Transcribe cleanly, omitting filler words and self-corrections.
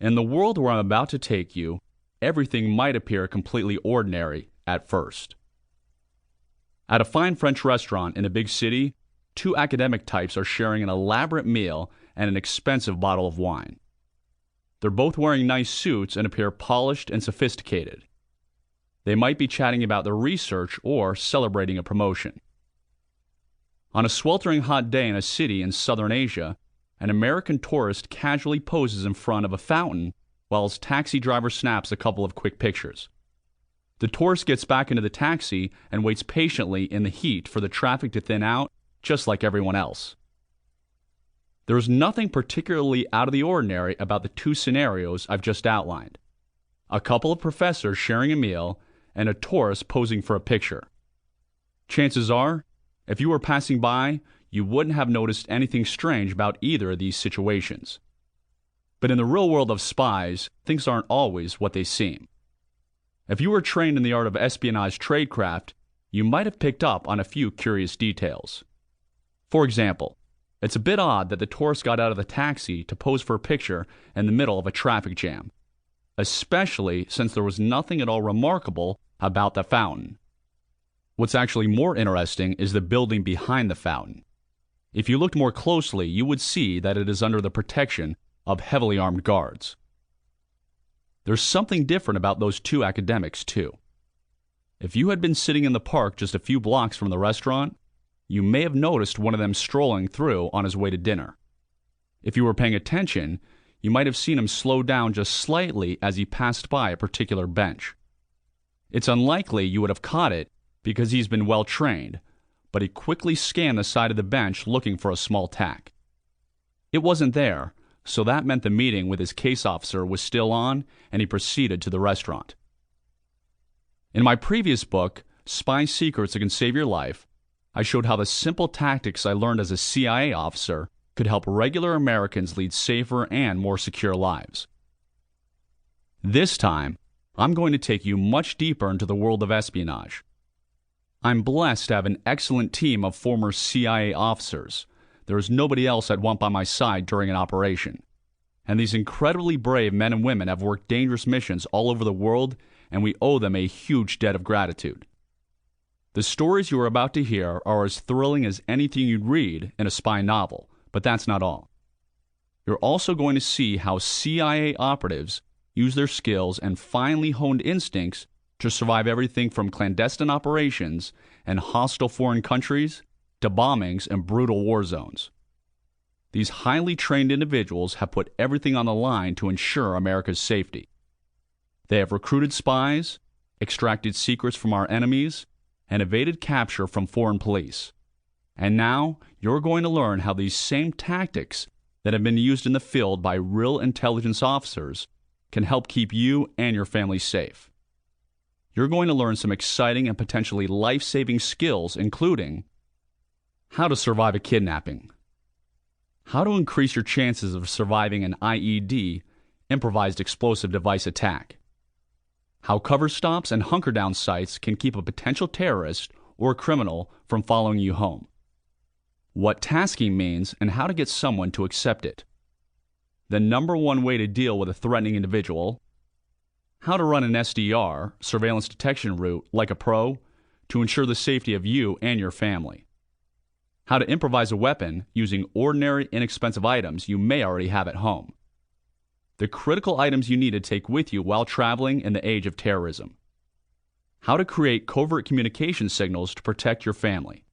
In the world where I'm about to take you, everything might appear completely ordinary at first. At a fine French restaurant in a big city, two academic types are sharing an elaborate meal and an expensive bottle of wine. They're both wearing nice suits and appear polished and sophisticated. They might be chatting about their research or celebrating a promotion. On a sweltering hot day in a city in southern Asia, an American tourist casually poses in front of a fountain while his taxi driver snaps a couple of quick pictures. The tourist gets back into the taxi and waits patiently in the heat for the traffic to thin out, just like everyone else. There is nothing particularly out of the ordinary about the two scenarios I've just outlined. A couple of professors sharing a meal and a tourist posing for a picture. Chances are, if you were passing by, you wouldn't have noticed anything strange about either of these situations. But in the real world of spies, things aren't always what they seem. If you were trained in the art of espionage tradecraft, you might have picked up on a few curious details. For example, it's a bit odd that the tourist got out of the taxi to pose for a picture in the middle of a traffic jam, especially since there was nothing at all remarkable about the fountain. What's actually more interesting is the building behind the fountain. If you looked more closely, you would see that it is under the protection of heavily armed guards. There's something different about those two academics, too. If you had been sitting in the park just a few blocks from the restaurant, you may have noticed one of them strolling through on his way to dinner. If you were paying attention, you might have seen him slow down just slightly as he passed by a particular bench. It's unlikely you would have caught it because he's been well trained, but he quickly scanned the side of the bench looking for a small tack. It wasn't there, so that meant the meeting with his case officer was still on, and he proceeded to the restaurant. In my previous book, Spy Secrets That Can Save Your Life, I showed how the simple tactics I learned as a CIA officer could help regular Americans lead safer and more secure lives. This time, I'm going to take you much deeper into the world of espionage. I'm blessed to have an excellent team of former CIA officers. There is nobody else I'd want by my side during an operation. And these incredibly brave men and women have worked dangerous missions all over the world, and we owe them a huge debt of gratitude. The stories you are about to hear are as thrilling as anything you'd read in a spy novel, but that's not all. You're also going to see how CIA operatives use their skills and finely honed instincts to survive everything from clandestine operations in hostile foreign countries to bombings and brutal war zones. These highly trained individuals have put everything on the line to ensure America's safety. They have recruited spies, extracted secrets from our enemies, and evaded capture from foreign police. And now you're going to learn how these same tactics that have been used in the field by real intelligence officers can help keep you and your family safe. You're going to learn some exciting and potentially life-saving skills, including how to survive a kidnapping, how to increase your chances of surviving an IED, improvised explosive device attack, how cover stops and hunker-down sites can keep a potential terrorist or criminal from following you home, what tasking means and how to get someone to accept it, the number one way to deal with a threatening individual, how to run an SDR, surveillance detection route, like a pro, to ensure the safety of you and your family, how to improvise a weapon using ordinary, inexpensive items you may already have at home, the critical items you need to take with you while traveling in the age of terrorism, how to create covert communication signals to protect your family,